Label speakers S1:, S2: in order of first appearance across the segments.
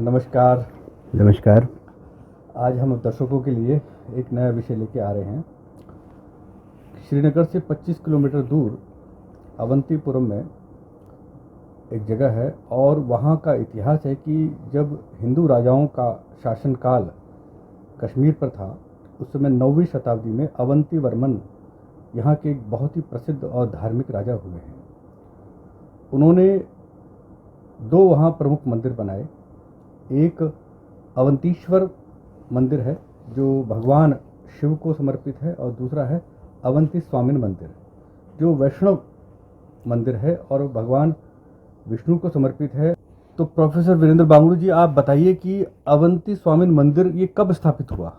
S1: नमस्कार।
S2: नमस्कार।
S1: आज हम दर्शकों के लिए एक नया विषय लेके आ रहे हैं। श्रीनगर से 25 किलोमीटर दूर अवंतीपुरम में एक जगह है और वहाँ का इतिहास है कि जब हिंदू राजाओं का शासनकाल कश्मीर पर था, उस समय 9वीं शताब्दी में अवंतीवर्मन यहाँ के एक बहुत ही प्रसिद्ध और धार्मिक राजा हुए हैं। उन्होंने दो वहाँ प्रमुख मंदिर बनाए। एक अवंतीश्वर मंदिर है जो भगवान शिव को समर्पित है और दूसरा है अवंती स्वामिन मंदिर जो वैष्णव मंदिर है और भगवान विष्णु को समर्पित है। तो प्रोफेसर वीरेंद्र बांगड़ू जी, आप बताइए कि अवंती स्वामिन मंदिर ये कब स्थापित हुआ?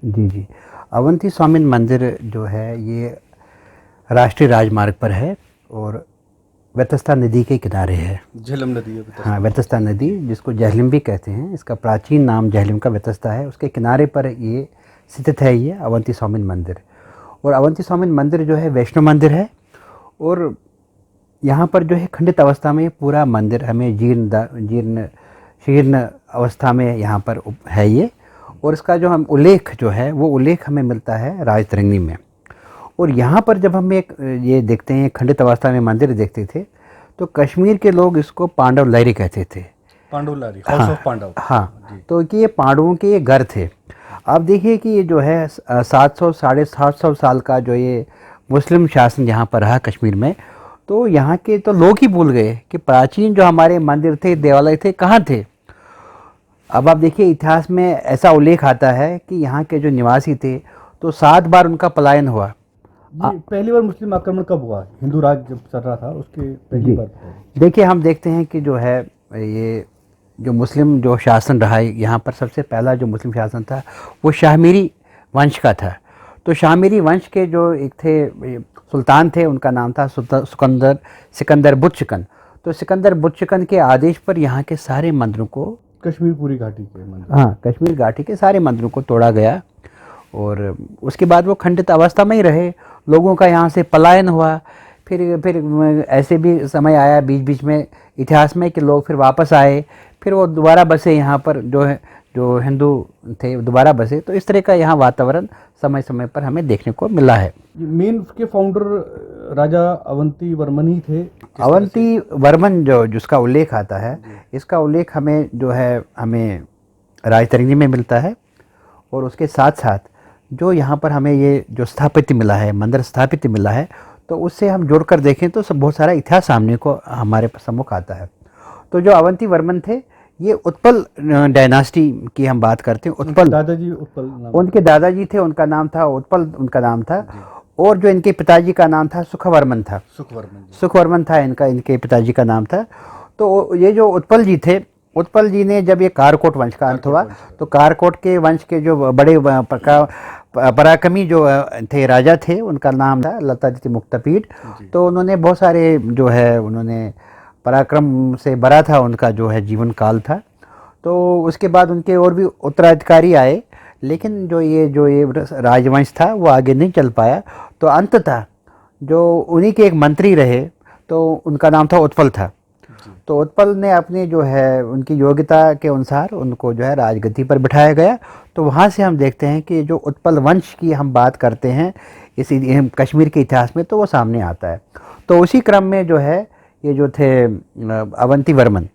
S2: जी, अवंती स्वामिन मंदिर जो है ये राष्ट्रीय राजमार्ग पर है और वेतस्ता नदी के किनारे है।
S1: झेलम नदी है।
S2: हाँ, वेतस्ता नदी जिसको जहलिम भी कहते हैं, इसका प्राचीन नाम जहलिम का वेतस्ता है, उसके किनारे पर ये स्थित है ये अवंती स्वामिन मंदिर। और अवंती स्वामिन मंदिर जो है वैष्णव मंदिर है और यहाँ पर जो है खंडित अवस्था में पूरा मंदिर हमें जीर्ण अवस्था में यहाँ पर है ये। और इसका जो हम उल्लेख जो है वो उल्लेख हमें मिलता है राजतरंगी में। और यहाँ पर जब हम एक ये देखते हैं खंडित अवस्था में मंदिर देखते थे तो कश्मीर के लोग इसको पांडव लहरी कहते थे।
S1: पांडव लहरी, हाउस ऑफ पांडव।
S2: हाँ, तो कि ये पांडवों के ये घर थे। आप देखिए कि ये जो है 700 साढ़े 700 साल का जो ये मुस्लिम शासन यहाँ पर रहा कश्मीर में, तो यहाँ के तो लोग ही भूल गए कि प्राचीन जो हमारे मंदिर थे, देवालय थे, कहाँ थे। अब आप देखिए इतिहास में ऐसा उल्लेख आता है कि यहाँ के जो निवासी थे तो 7 बार उनका पलायन हुआ।
S1: पहली बार मुस्लिम आक्रमण कब हुआ? हिंदू राज जब चल रहा था उसके पहली बार।
S2: देखिए हम देखते हैं कि जो है ये जो मुस्लिम जो शासन रहा है यहाँ पर, सबसे पहला जो मुस्लिम शासन था वो शाहमीरी वंश का था। तो शाहमीरी वंश के जो एक थे सुल्तान थे, उनका नाम था सिकंदर बुतशिकन। तो सिकंदर बुतशिकन के आदेश पर यहाँ के सारे मंदिरों को,
S1: कश्मीर पूरी घाटी के मंदिर,
S2: हाँ, कश्मीर घाटी के सारे मंदिरों को तोड़ा गया और उसके बाद वो खंडित अवस्था में ही रहे। लोगों का यहाँ से पलायन हुआ। फिर ऐसे भी समय आया बीच बीच में इतिहास में कि लोग फिर वापस आए, फिर वो दोबारा बसे यहाँ पर, जो हिंदू थे दोबारा बसे। तो इस तरह का यहाँ वातावरण समय समय पर हमें देखने को मिला है।
S1: मेन के फाउंडर राजा अवंती वर्मन ही थे।
S2: अवंती वर्मन जो जिसका उल्लेख आता है, इसका उल्लेख हमें जो है हमें राजतरंगी में मिलता है। और उसके साथ साथ जो यहाँ पर हमें ये जो स्थापित मिला है, मंदिर स्थापित मिला है, तो उससे हम जोड़कर देखें तो बहुत सारा इतिहास सामने को हमारे सम्मुख आता है। तो जो अवंती वर्मन थे ये उत्पल डायनास्टी की हम बात करते हैं। उत्पल
S1: दादाजी उत्पल,
S2: उनके दादाजी थे, उनका नाम था उत्पल, उनका नाम था। और जो इनके पिताजी का नाम था सुखवर्मन था। सुखवर्मन था इनके पिताजी का नाम था। तो ये जो उत्पल जी थे, उत्पल जी ने जब ये कारकोट वंश का अंत हुआ तो कारकोट के वंश के जो बड़े पराक्रमी जो थे राजा थे, उनका नाम था लतादित्य मुक्तापीड। तो उन्होंने बहुत सारे जो है उन्होंने पराक्रम से भरा था, उनका जो है जीवन काल था। तो उसके बाद उनके और भी उत्तराधिकारी आए, लेकिन जो ये राजवंश था वो आगे नहीं चल पाया। तो अंततः जो उन्हीं के एक मंत्री रहे, तो उनका नाम था उत्पल था। तो उत्पल ने अपनी जो है उनकी योग्यता के अनुसार उनको जो है राजगद्दी पर बिठाया गया। तो वहाँ से हम देखते हैं कि जो उत्पल वंश की हम बात करते हैं इस कश्मीर के इतिहास में, तो वो सामने आता है। तो उसी क्रम में जो है ये जो थे अवंती वर्मन,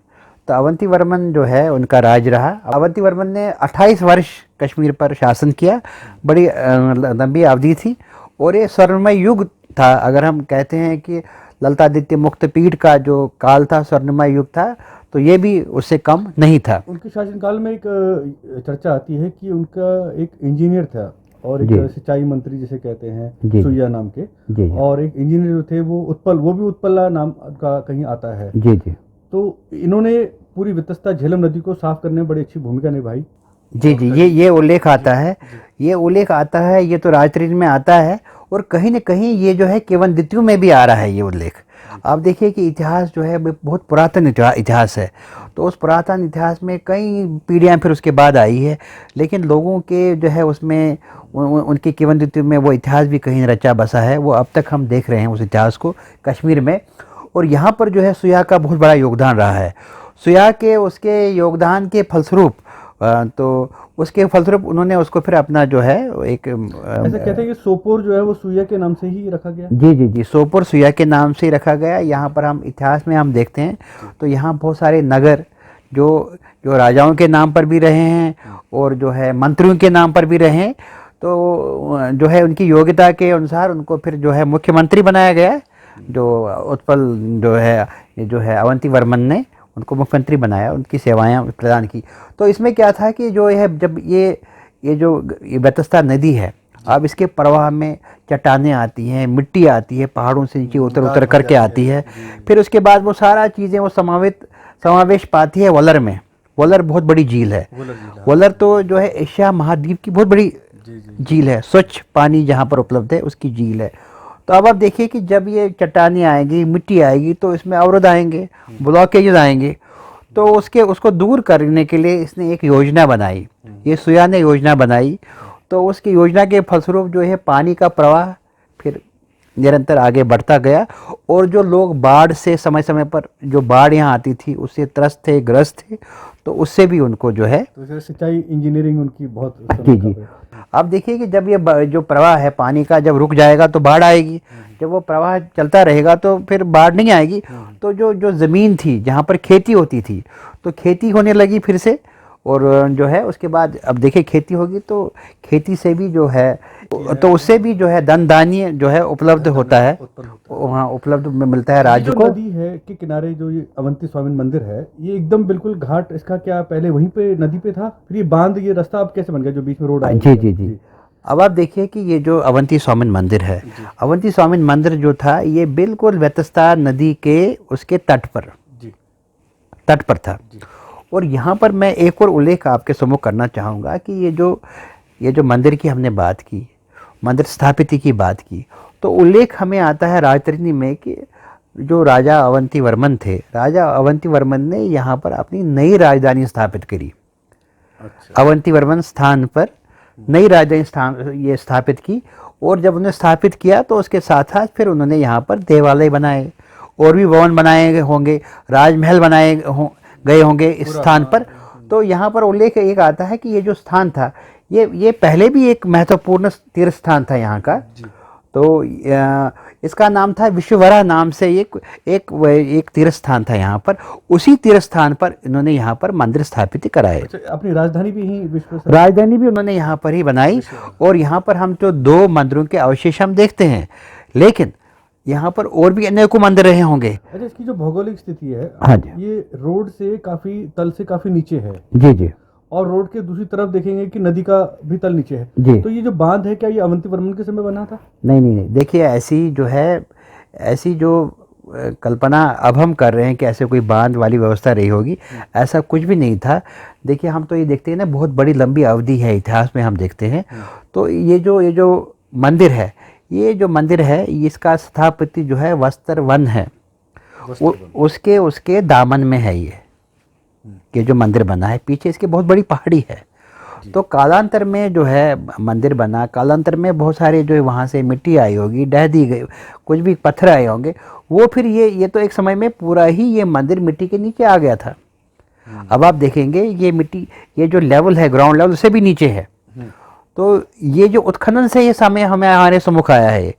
S2: तो अवंती वर्मन जो है उनका राज रहा। अवंती वर्मन ने 28 वर्ष कश्मीर पर शासन किया, बड़ी लंबी अवधि थी। और ये स्वर्णमय युग था। अगर हम कहते हैं कि ललितादित्य मुक्तपीड का जो काल था स्वर्णमय युग था, तो ये भी उससे कम नहीं था।
S1: उनके शासनकाल में एक चर्चा आती है कि उनका एक इंजीनियर था और एक सिंचाई मंत्री जिसे कहते हैं सुइया नाम के, और एक इंजीनियर जो थे वो उत्पल, वो भी उत्पला नाम का कहीं आता है।
S2: जी।
S1: तो इन्होंने पूरी वितस्ता झेलम नदी को साफ करने में बड़ी अच्छी भूमिका निभाई।
S2: जी, ये उल्लेख आता है। ये तो राजतरंगी में आता है और कहीं न कहीं ये जो है किवंदितियों में भी आ रहा है ये उल्लेख। आप देखिए कि इतिहास जो है बहुत पुरातन इतिहास है। तो उस पुरातन इतिहास में कई पीढ़ियाँ फिर उसके बाद आई है, लेकिन लोगों के जो है उसमें उनकी किवंदितियों में वो इतिहास भी कहीं रचा बसा है। वो अब तक हम देख रहे हैं उस इतिहास को कश्मीर में। और यहाँ पर जो है सुइया का बहुत बड़ा योगदान रहा है। सुया के उसके योगदान के फलस्वरूप तो उसके फलस्वरूप उन्होंने उसको फिर अपना जो है एक
S1: ऐसा कहते हैं कि सोपोर जो है वो सुया के नाम से ही रखा गया।
S2: जी जी जी, सोपोर सुया के नाम से ही रखा गया। यहाँ पर हम इतिहास में हम देखते हैं तो यहाँ बहुत सारे नगर जो जो राजाओं के नाम पर भी रहे हैं और जो है मंत्रियों के नाम पर भी रहे हैं, तो जो है उनकी योग्यता के अनुसार उनको फिर जो है मुख्यमंत्री बनाया गया। जो उत्पल जो है अवंती वर्मन ने उनको मुख्यमंत्री बनाया, उनकी सेवाएं प्रदान की। तो इसमें क्या था कि जो है जब ये जो बेतस्ता नदी है, अब इसके प्रवाह में चट्टानें आती हैं, मिट्टी आती है, पहाड़ों से नीचे उतर करके आती है, फिर उसके बाद वो सारा चीज़ें वो समावेश पाती है वलर में। वलर बहुत बड़ी झील है। वलर तो जो है एशिया महाद्वीप की बहुत बड़ी झील है, स्वच्छ पानी जहाँ पर उपलब्ध है उसकी झील है। तो अब आप देखिए कि जब ये चट्टानें आएंगी, मिट्टी आएगी, तो इसमें अवरोध आएंगे, ब्लॉकेज आएंगे। तो उसको दूर करने के लिए इसने एक योजना बनाई, ये सुया ने योजना बनाई। तो उसकी योजना के फलस्वरूप जो है पानी का प्रवाह फिर निरंतर आगे बढ़ता गया, और जो लोग बाढ़ से समय समय पर जो बाढ़ यहाँ आती थी उससे त्रस्त थे, ग्रस्त थे, तो उससे भी उनको जो है
S1: तो सिंचाई इंजीनियरिंग उनकी बहुत
S2: जी जी। अब देखिए कि जब ये जो प्रवाह है पानी का जब रुक जाएगा तो बाढ़ आएगी, जब वो प्रवाह चलता रहेगा तो फिर बाढ़ नहीं आएगी। तो जो ज़मीन थी जहाँ पर खेती होती थी तो खेती होने लगी फिर से, और जो है उसके बाद अब देखिए खेती होगी तो खेती से भी जो है तो उससे भी जो है धन धान्य जो है उपलब्ध होता है, वहाँ उपलब्ध मिलता है राज्य को।
S1: नदी है के किनारे जो ये अवंती स्वामी मंदिर है, ये एकदम बिल्कुल घाट, इसका क्या पहले वहीं पे नदी पे था, फिर ये बांध, ये रास्ता अब कैसे बन गया जो बीच में रोड है?
S2: जी जी जी। अब आप देखिए कि ये जो अवंती स्वामी मंदिर है, अवंती स्वामी मंदिर जो था ये बिल्कुल बेतस्ता नदी के उसके तट पर था। और यहाँ पर मैं एक और उल्लेख आपके सम्मुख करना चाहूँगा कि ये जो मंदिर की हमने बात की, मंदिर स्थापिती की बात की, तो उल्लेख हमें आता है राजतरणी में कि जो राजा अवंती वर्मन थे, राजा अवंती वर्मन ने यहाँ पर अपनी नई राजधानी स्थापित करी। अच्छा। अवंती वर्मन स्थान पर नई राजधानी स्थापित की, और जब उन्होंने स्थापित किया तो उसके साथ साथ फिर उन्होंने यहाँ पर देवालय बनाए, और भी भवन बनाए होंगे, राजमहल बनाए गए होंगे इस स्थान पर। तो यहाँ पर उल्लेख एक आता है कि ये जो स्थान था ये पहले भी एक महत्वपूर्ण तीर्थ स्थान था यहाँ का। तो इसका नाम था विश्ववरा नाम से एक तीर्थ स्थान था यहाँ पर। उसी तीर्थ स्थान पर इन्होंने यहाँ पर मंदिर स्थापित कराए।
S1: अच्छा, अपनी राजधानी
S2: भी उन्होंने यहाँ पर ही बनाई। और यहाँ पर हम जो 2 मंदिरों के अवशेष हम देखते हैं, लेकिन यहाँ पर और भी अनेकों मंदिर रहे होंगे।
S1: अच्छा, इसकी जो भौगोलिक स्थिति है,
S2: हाँ जी,
S1: ये रोड से तल से काफी नीचे है।
S2: जी जी।
S1: और रोड के दूसरी तरफ देखेंगे कि नदी का भी तल नीचे है
S2: जी।
S1: तो ये जो बांध है, क्या ये अवंती वर्मन के समय बना था?
S2: नहीं, देखिए ऐसी जो कल्पना अब हम कर रहे हैं कि ऐसे कोई बांध वाली व्यवस्था रही होगी, ऐसा कुछ भी नहीं था। देखिए हम तो ये देखते हैं ना, बहुत बड़ी लंबी अवधि है इतिहास में हम देखते हैं। तो ये जो मंदिर है, इसका स्थापत्य जो है वस्त्र वन है, उसके दामन में है ये जो मंदिर बना है। पीछे इसकी बहुत बड़ी पहाड़ी है। तो कालांतर में जो है मंदिर बना, कालांतर में बहुत सारे जो है वहाँ से मिट्टी आई होगी, ढह दी गई, कुछ भी पत्थर आए होंगे, वो फिर ये तो एक समय में पूरा ही ये मंदिर मिट्टी के नीचे आ गया था। अब आप देखेंगे ये जो लेवल है ग्राउंड लेवल से भी नीचे है। तो ये जो उत्खनन से ये समय हमारे सम्मुख आया है,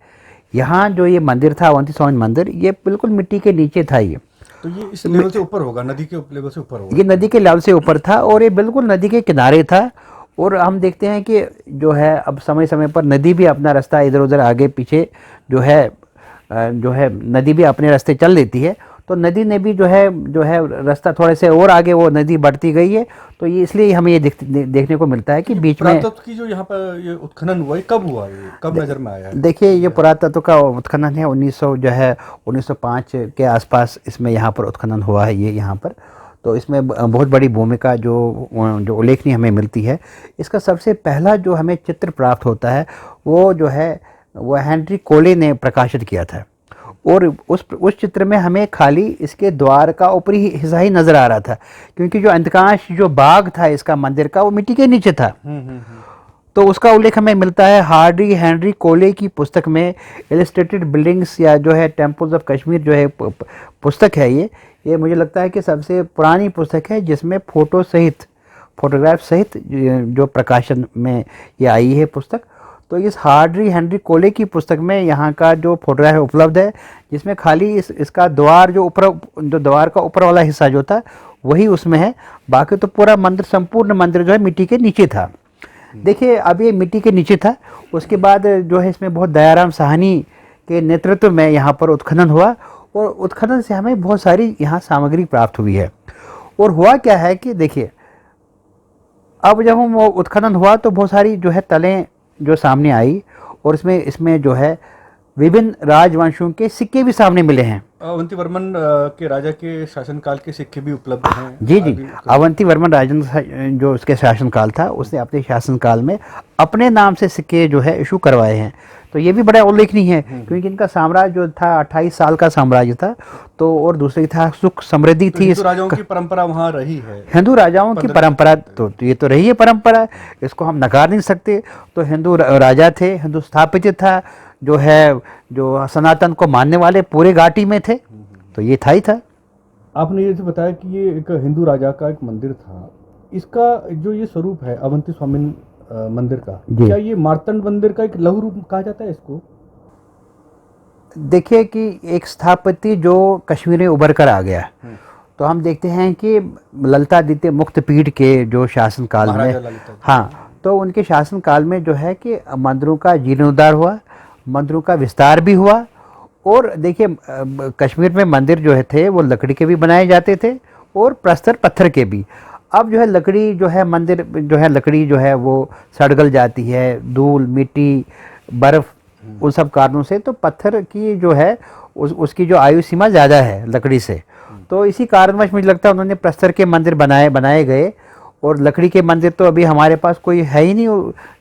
S2: यहाँ जो ये मंदिर था अवंती स्वामी मंदिर, ये बिल्कुल मिट्टी के नीचे था। ये
S1: तो ये इस लेवल से ऊपर होगा, नदी के लेवल से ऊपर होगा।
S2: ये नदी के लेवल से ऊपर था और ये बिल्कुल नदी के किनारे था। और हम देखते हैं कि जो है अब समय समय पर नदी भी अपना रास्ता इधर उधर आगे पीछे जो है नदी भी अपने रास्ते चल लेती है। तो नदी ने भी जो है रास्ता थोड़े से और आगे वो नदी बढ़ती गई है। तो ये इसलिए हमें ये देखने को मिलता है कि बीच में
S1: पुरातत्व की जो यहाँ पर ये उत्खनन हुआ, कब हुआ, ये कब नजर में आया है?
S2: देखिए ये पुरातत्व का उत्खनन है 1905 के आसपास इसमें यहाँ पर उत्खनन हुआ है ये यहाँ पर। तो इसमें बहुत बड़ी भूमिका जो उल्लेखनीय हमें मिलती है। इसका सबसे पहला जो हमें चित्र प्राप्त होता है वो हेनरी कोले ने प्रकाशित किया था। और उस चित्र में हमें खाली इसके द्वार का ऊपरी हिस्सा ही नज़र आ रहा था, क्योंकि जो अधिकांश जो बाग था इसका मंदिर का वो मिट्टी के नीचे था। तो उसका उल्लेख हमें मिलता है हार्डी हेनरी कोले की पुस्तक में। इलस्ट्रेटेड बिल्डिंग्स या जो है टेम्पल्स ऑफ कश्मीर जो है पुस्तक है, ये मुझे लगता है कि सबसे पुरानी पुस्तक है जिसमें फोटोग्राफ सहित जो प्रकाशन में ये आई है पुस्तक। तो इस हार्डी हेनरी कोले की पुस्तक में यहाँ का जो फोटोग्राफ उपलब्ध है, जिसमें खाली इसका द्वार जो द्वार का ऊपर वाला हिस्सा जो था वही उसमें है, बाकी तो पूरा मंदिर, संपूर्ण मंदिर जो है मिट्टी के नीचे था। देखिए, अब ये मिट्टी के नीचे था, उसके बाद जो है इसमें बहुत दयाराम साहनी के नेतृत्व में यहाँ पर उत्खनन हुआ, और उत्खनन से हमें बहुत सारी यहाँ सामग्री प्राप्त हुई है। और हुआ क्या है कि देखिए, अब जब हम उत्खनन हुआ तो बहुत सारी जो है तलें जो सामने आई, और इसमें जो है विभिन्न राजवंशों के सिक्के भी सामने मिले हैं।
S1: अवंती वर्मन के राजा के शासनकाल के सिक्के भी उपलब्ध हैं।
S2: जी, अवंती वर्मन राजन जो उसके शासनकाल था, उसने अपने शासनकाल में अपने नाम से सिक्के जो है इशू करवाए हैं। तो ये भी बड़ा उल्लेखनीय है, क्योंकि इनका साम्राज्य जो था 28 साल का साम्राज्य था, तो और दूसरी था सुख समृद्धि थी।
S1: हिंदू राजाओं की परंपरा वहाँ रही है।
S2: हिंदू राजाओं की परंपरा तो ये तो रही है परंपरा, इसको हम नकार नहीं सकते। तो हिंदू राजा थे, हिंदू स्थापित था, जो सनातन को मानने वाले पूरे घाटी में थे, तो ये था ही था।
S1: आपने ये बताया कि ये एक हिंदू राजा का एक मंदिर था। इसका जो ये स्वरूप है अवंती स्वामी मंदिर का, क्या ये मार्तंड मंदिर का एक लघु रूप कहा जाता है इसको?
S2: देखिए कि एक स्थापत्य जो कश्मीर में उभर कर आ गया, तो हम देखते हैं कि ललितादित्य मुक्तपीठ के जो शासनकाल में, हाँ, तो उनके शासनकाल में जो है कि मंदिरों का जीर्णोद्धार हुआ, मंदिरों का विस्तार भी हुआ। और देखिए, कश्मीर में मंदिर जो है थे वो लकड़ी के भी बनाए जाते थे और प्रस्तर पत्थर के भी। अब जो है लकड़ी जो है, मंदिर जो है लकड़ी जो है वो सड़गल जाती है, धूल मिट्टी बर्फ़ उन सब कारणों से, तो पत्थर की जो है उसकी जो आयु सीमा ज़्यादा है लकड़ी से। तो इसी कारणवश मुझे लगता है उन्होंने प्रस्तर के मंदिर बनाए गए, और लकड़ी के मंदिर तो अभी हमारे पास कोई है ही नहीं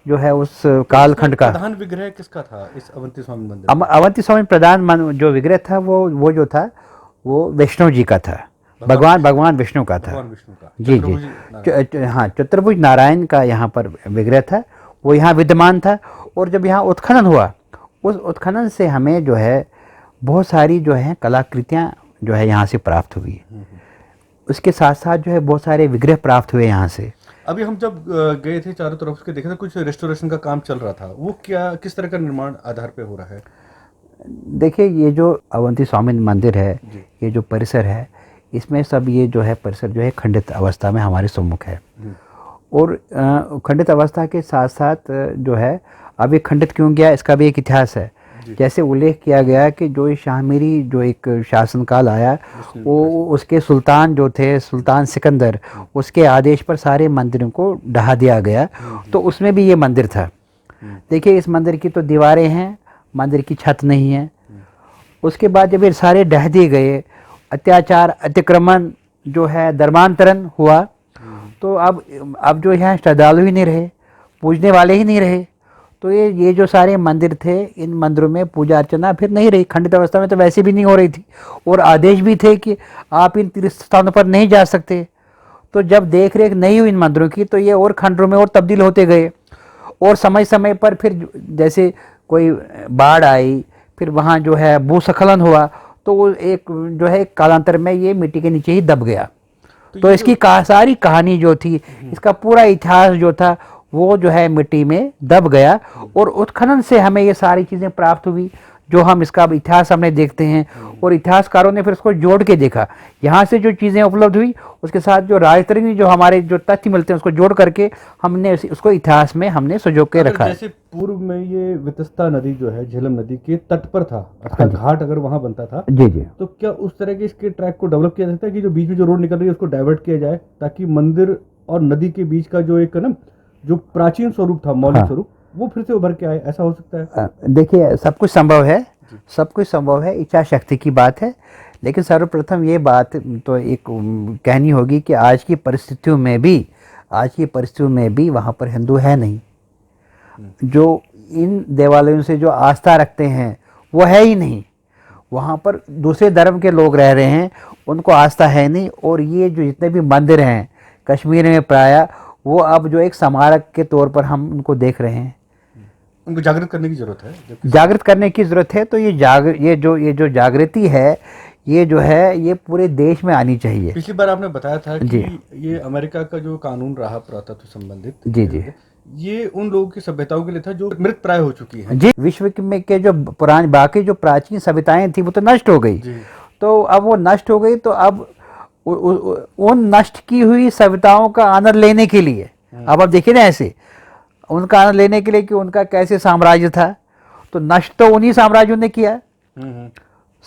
S2: जो है उस कालखंड का।
S1: प्रधान विग्रह किसका था इस अवंती स्वामी मंदिर?
S2: अवंती स्वामी प्रधान जो विग्रह था वो जो था वो वैष्णव जी का था, भगवान विष्णु का था। जी, हाँ, चतुर्भुज नारायण का यहाँ पर विग्रह था, वो यहाँ विद्यमान था। और जब यहाँ उत्खनन हुआ, उस उत्खनन से हमें जो है बहुत सारी जो है कलाकृतियाँ जो है यहाँ से प्राप्त हुई। उसके साथ साथ जो है बहुत सारे विग्रह प्राप्त हुए यहाँ से।
S1: अभी हम जब गए थे चारों तरफ के देखे थे, कुछ रेस्टोरेशन का काम चल रहा था, वो किस तरह का निर्माण आधार पे हो रहा है?
S2: देखिए, ये जो अवंती स्वामी मंदिर है, ये जो परिसर है, इसमें सब ये जो है परिसर जो है खंडित अवस्था में हमारे सम्मुख है। और खंडित अवस्था के साथ साथ जो है, अब ये खंडित क्यों गया, इसका भी एक इतिहास है। जैसे उल्लेख किया गया कि जो शाहमीरी जो एक शासनकाल आया, वो उसके सुल्तान जो थे, सुल्तान सिकंदर, उसके आदेश पर सारे मंदिरों को ढहा दिया गया, तो उसमें भी ये मंदिर था। देखिए, इस मंदिर की तो दीवारें हैं, मंदिर की छत नहीं है। उसके बाद जब ये सारे ढह दिए गए, अत्याचार अतिक्रमण जो है धर्मांतरण हुआ, तो अब जो यहाँ श्रद्धालु ही नहीं रहे, पूजने वाले ही नहीं रहे, तो ये जो सारे मंदिर थे, इन मंदिरों में पूजा अर्चना फिर नहीं रही। खंडित अवस्था में तो वैसे भी नहीं हो रही थी, और आदेश भी थे कि आप इन तीर्थ स्थानों पर नहीं जा सकते। तो जब देख रेख नहीं हुई इन मंदिरों की, तो ये और खंडरों में और तब्दील होते गए। और समय समय पर फिर जैसे कोई बाढ़ आई, फिर वहाँ जो है भूस्खलन हुआ, तो वो एक जो है कालांतर में ये मिट्टी के नीचे ही दब गया। तो इसकी सारी कहानी जो थी, इसका पूरा इतिहास जो था, वो जो है मिट्टी में दब गया। और उत्खनन से हमें ये सारी चीज़ें प्राप्त हुई, जो हम इसका इतिहास हमने देखते हैं, और इतिहासकारों ने फिर उसको जोड़ के देखा। यहाँ से जो चीज़ें उपलब्ध हुई, उसके साथ जो राजतरंगी जो हमारे जो तथ्य मिलते हैं, उसको जोड़ करके हमने उसको इतिहास में हमने संजो के रखा।
S1: जैसे पूर्व में ये वितस्ता नदी जो है झेलम नदी के तट पर था, इसका घाट अगर वहाँ बनता था,
S2: जी,
S1: तो क्या उस तरह के इसके ट्रैक को डेवलप किया जाता है कि जो बीच में जो रोड निकल रही है उसको डाइवर्ट किया जाए, ताकि मंदिर और नदी के बीच का जो एक ना जो प्राचीन स्वरूप था, मौलिक स्वरूप, वो फिर से उभर के आए? ऐसा हो सकता है?
S2: देखिए, सब कुछ संभव है, सब कुछ संभव है, इच्छा शक्ति की बात है। लेकिन सर्वप्रथम ये बात तो एक कहनी होगी कि आज की परिस्थितियों में भी वहाँ पर हिंदू है नहीं। जो इन देवालयों से जो आस्था रखते हैं वो है ही नहीं। वहाँ पर दूसरे धर्म के लोग रह रहे हैं, उनको आस्था है नहीं। और ये जो जितने भी मंदिर हैं कश्मीर में प्रायः, वो अब जो एक स्मारक के तौर पर हम उनको देख रहे हैं।
S1: उनको जागृत करने की जरूरत है,
S2: जागृत करने की ज़रूरत है। तो ये जो जागृति है, ये जो है ये पूरे देश में आनी चाहिए।
S1: पिछली बार आपने बताया था कि ये अमेरिका का जो कानून रहा पुरातत्व संबंधित,
S2: जी जी,
S1: ये उन लोगों की सभ्यताओं के लिए था जो मृत प्राय हो चुकी है।
S2: जी, विश्व में के जो पुरानी बाकी जो प्राचीन सभ्यताएं थी वो तो नष्ट हो गई। तो अब वो नष्ट हो गई, तो अब उन नष्ट की हुई सभ्यताओं का आनंद लेने के लिए, अब आप देखिए ना, ऐसे उनका आनंद लेने के लिए कि उनका कैसे साम्राज्य था, तो नष्ट तो उन्हीं साम्राज्यों ने किया।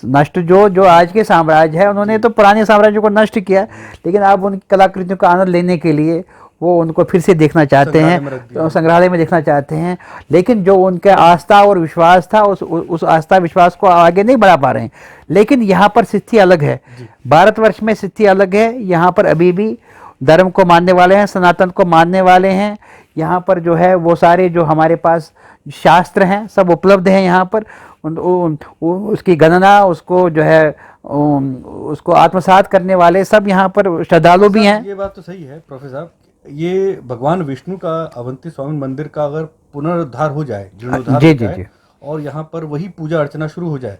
S2: नष्ट जो आज के साम्राज्य है, उन्होंने तो पुराने साम्राज्यों को नष्ट किया, लेकिन अब उनकी कलाकृतियों का आनंद लेने के लिए वो उनको फिर से देखना चाहते हैं, तो संग्रहालय में देखना चाहते हैं। लेकिन जो उनका आस्था और विश्वास था, उस आस्था विश्वास को आगे नहीं बढ़ा पा रहे हैं। लेकिन यहाँ पर स्थिति अलग है, भारतवर्ष में स्थिति अलग है। यहाँ पर अभी भी धर्म को मानने वाले हैं, सनातन को मानने वाले हैं। यहाँ पर जो है वो सारे जो हमारे पास शास्त्र हैं सब उपलब्ध हैं यहाँ पर। उसकी गणना, उसको जो है उसको आत्मसात करने वाले सब यहाँ पर श्रद्धालु भी हैं।
S1: ये बात तो सही है प्रोफेसर साहब, ये भगवान विष्णु का अवंती स्वामी मंदिर का अगर पुनरुद्धार हो जाए, जीर्णोद्धार हो जाए, और यहाँ पर वही पूजा अर्चना शुरू हो जाए,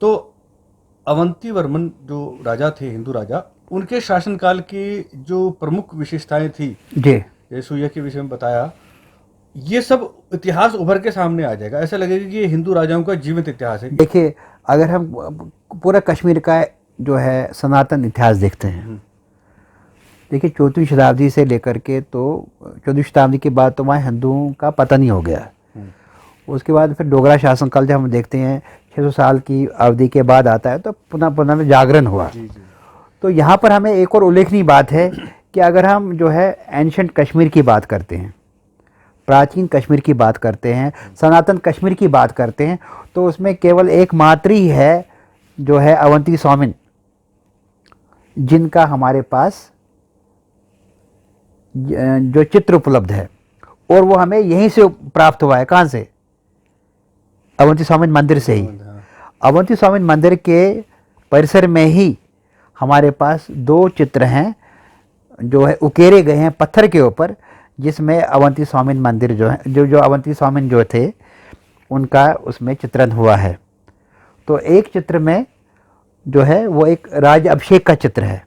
S1: तो अवंती वर्मन जो राजा थे, हिंदू राजा, उनके शासनकाल की जो प्रमुख विशेषताएं थी, जैसे सूर्य के विषय में बताया, ये सब इतिहास उभर के सामने आ जाएगा। ऐसा लगेगा कि ये हिंदू राजाओं का जीवित इतिहास है।
S2: देखिए, अगर हम पूरा कश्मीर का जो है सनातन इतिहास देखते हैं, देखिए 14वीं शताब्दी से लेकर के, तो 14वीं शताब्दी के बाद तो वहाँ हिंदुओं का पतन ही हो गया। उसके बाद फिर डोगरा शासनकाल जब हम देखते हैं 600 साल की अवधि के बाद आता है, तो पुनः जागरण हुआ। तो यहाँ पर हमें एक और उल्लेखनीय बात है कि अगर हम जो है एंशंट कश्मीर की बात करते हैं, प्राचीन कश्मीर की बात करते हैं, सनातन कश्मीर की बात करते हैं, तो उसमें केवल एकमात्र ही है जो है अवंती स्वामिन, जिनका हमारे पास जो चित्र उपलब्ध है, और वो हमें यहीं से प्राप्त हुआ है। कहाँ से? अवंती स्वामिन मंदिर से ही। अवंती स्वामिन मंदिर के परिसर में ही हमारे पास 2 चित्र हैं जो है उकेरे गए हैं पत्थर के ऊपर, जिसमें अवंती स्वामिन मंदिर जो है, जो अवंती स्वामिन जो थे उनका उसमें चित्रण हुआ है। तो एक चित्र में जो है वो एक राज अभिषेक का चित्र है,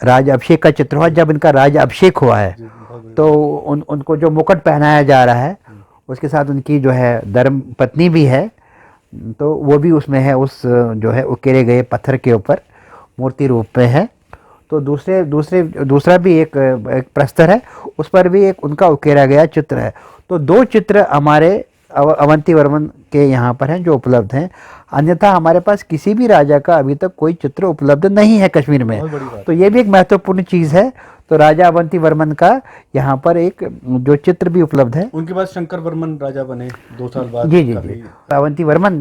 S2: राज अभिषेक का चित्र हुआ। जब इनका राज अभिषेक हुआ है तो उनको जो मुकुट पहनाया जा रहा है, उसके साथ उनकी जो है धर्म पत्नी भी है, तो वो भी उसमें है, उस जो है उकेरे गए पत्थर के ऊपर मूर्ति रूप में है। तो दूसरा भी एक प्रस्तर है, उस पर भी एक उनका उकेरा गया चित्र है। तो 2 चित्र हमारे अवंती वर्मन के यहाँ पर हैं जो उपलब्ध हैं। अन्यथा हमारे पास किसी भी राजा का अभी तक कोई चित्र उपलब्ध नहीं है कश्मीर में। तो ये भी एक महत्वपूर्ण चीज़ है। तो राजा अवंती वर्मन का यहाँ पर एक जो चित्र भी उपलब्ध है।
S1: उनके बाद शंकर वर्मन राजा बने 2 साल बाद।
S2: जी। अवंती वर्मन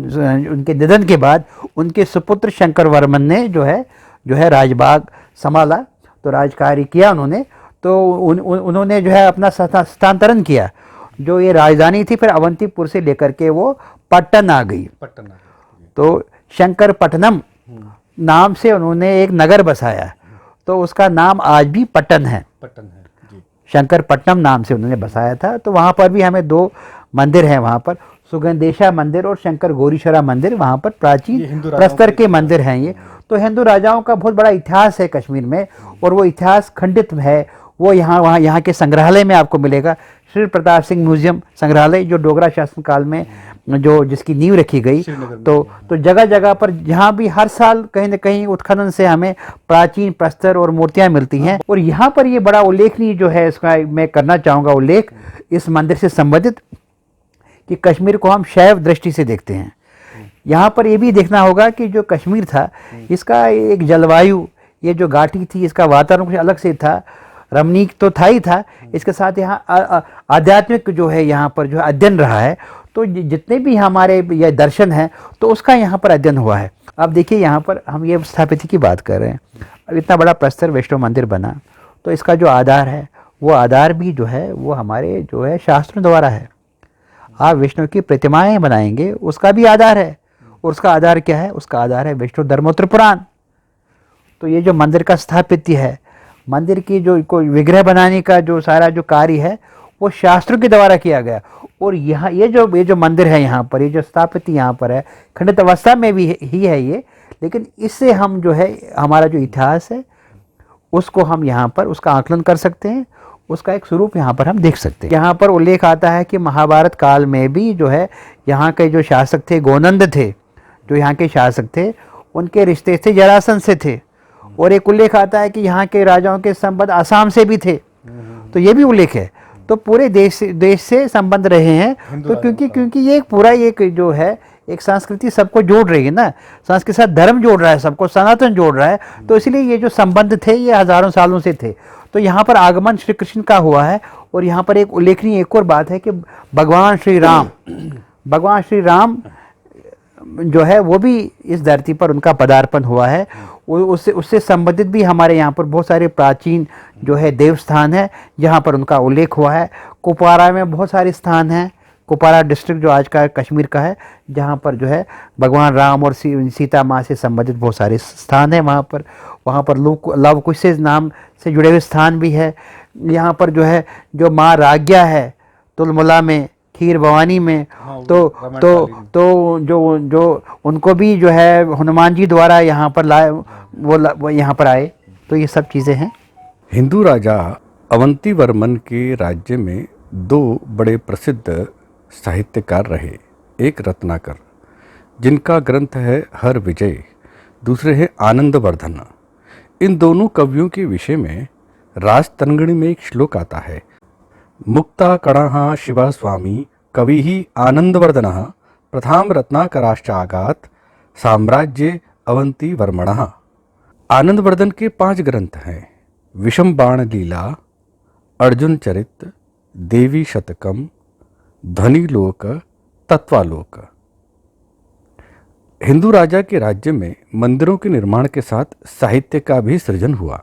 S2: उनके निधन के बाद उनके सुपुत्र शंकर वर्मन ने जो है राजबाग संभाला, तो राजकार्य किया उन्होंने। तो उन्होंने जो है अपना स्थानांतरण किया, जो ये राजधानी थी फिर अवंतीपुर से लेकर के वो पट्टन आ गई। तो शंकरपट्टनम नाम से उन्होंने एक नगर बसाया, तो उसका नाम आज भी पट्टन है जी। शंकरपट्टनम नाम से उन्होंने बसाया था। तो वहाँ पर भी हमें 2 मंदिर हैं, वहाँ पर सुगंधेशा मंदिर और शंकर गौरीश्वरा मंदिर, वहाँ पर प्राचीन प्रस्तर के मंदिर हैं ये। तो हिंदू राजाओं का बहुत बड़ा इतिहास है कश्मीर में, और वो इतिहास खंडित है, वो यहाँ के संग्रहालय में आपको मिलेगा। श्री प्रताप सिंह म्यूजियम संग्रहालय जो डोगरा शासनकाल में जिसकी नींव रखी गई, तो जगह जगह पर जहाँ भी हर साल कहीं न कहीं उत्खनन से हमें प्राचीन प्रस्तर और मूर्तियाँ मिलती हैं। और यहाँ पर ये बड़ा उल्लेखनीय जो है, इसका मैं करना चाहूँगा उल्लेख इस मंदिर से संबंधित, कि कश्मीर को हम शैव दृष्टि से देखते हैं। यहाँ पर ये भी देखना होगा कि जो कश्मीर था, इसका एक जलवायु, ये जो घाटी थी, इसका वातावरण कुछ अलग से था, रमणीक तो था ही था, इसके साथ यहाँ आध्यात्मिक जो है यहाँ पर जो अध्ययन रहा है। तो जितने भी हमारे ये दर्शन हैं, तो उसका यहाँ पर अध्ययन हुआ है। अब देखिए यहाँ पर हम ये स्थापित की बात कर रहे हैं, अब इतना बड़ा प्रस्तर वैष्णो मंदिर बना, तो इसका जो आधार है, वो आधार भी जो है वो हमारे जो है शास्त्रों द्वारा है। आप विष्णु की प्रतिमाएं बनाएंगे, उसका भी आधार है, और उसका आधार क्या है? उसका आधार है विष्णु धर्मोत्तर पुराण। तो ये जो मंदिर का स्थापित्य है, मंदिर की जो कोई विग्रह बनाने का जो सारा जो कार्य है वो शास्त्रों के द्वारा किया गया। और यहाँ ये जो मंदिर है यहाँ पर, ये जो स्थापित यहाँ पर है, खंडित अवस्था में भी ही है ये, लेकिन इससे हम जो है हमारा जो इतिहास है उसको हम यहाँ पर उसका आकलन कर सकते हैं, उसका एक स्वरूप यहाँ पर हम देख सकते हैं। यहाँ पर उल्लेख आता है कि महाभारत काल में भी जो है यहाँ के जो शासक थे गोनंद थे, जो यहाँ के शासक थे, उनके रिश्ते थे जरासंध से थे। और एक उल्लेख आता है कि यहाँ के राजाओं के संबंध आसाम से भी थे, तो ये भी उल्लेख है। तो पूरे देश से संबंध रहे हैं। तो क्योंकि ये एक पूरा एक जो है एक संस्कृति सबको जोड़ रही है ना, संस्कृति के साथ धर्म जोड़ रहा है, सबको सनातन जोड़ रहा है, तो इसलिए ये जो संबंध थे ये हजारों सालों से थे। तो यहाँ पर आगमन श्री कृष्ण का हुआ है। और यहाँ पर एक उल्लेखनीय एक और बात है कि भगवान श्री राम जो है वो भी इस धरती पर उनका पदार्पण हुआ है। उससे संबंधित भी हमारे यहाँ पर बहुत सारे प्राचीन जो है देव स्थान है जहाँ पर उनका उल्लेख हुआ है। कुपवारा में बहुत सारे स्थान हैं, कुपवारा डिस्ट्रिक्ट जो आज का कश्मीर का है, जहाँ पर जो है भगवान राम और सीता माँ से संबंधित बहुत सारे स्थान हैं। वहाँ पर लव कुश से नाम से जुड़े हुए स्थान भी है। यहाँ पर जो है जो माँ राज्ञा है तुलमुला में, खीर भवानी में, तो जो उनको भी जो है हनुमान जी द्वारा यहाँ पर लाए, वो यहाँ पर आए। तो ये सब चीज़ें हैं।
S1: हिंदू राजा अवंती वर्मन के राज्य में दो बड़े प्रसिद्ध साहित्यकार रहे। एक रत्नाकर, जिनका ग्रंथ है हर विजय, दूसरे है आनंदवर्धन। इन दोनों कवियों के विषय में राज तरंगिणी में एक श्लोक आता है, मुक्ता कणः शिव स्वामी कवि ही आनंदवर्धन प्रथाम रत्नाकराश्चागात साम्राज्य अवंती वर्मणः। आनंदवर्धन के 5 ग्रंथ हैं, विषम बाण लीला, अर्जुन चरित, देवी शतकम, ध्वनिलोक, तत्वालोक। हिंदू राजा के राज्य में मंदिरों के निर्माण के साथ साहित्य का भी सृजन हुआ।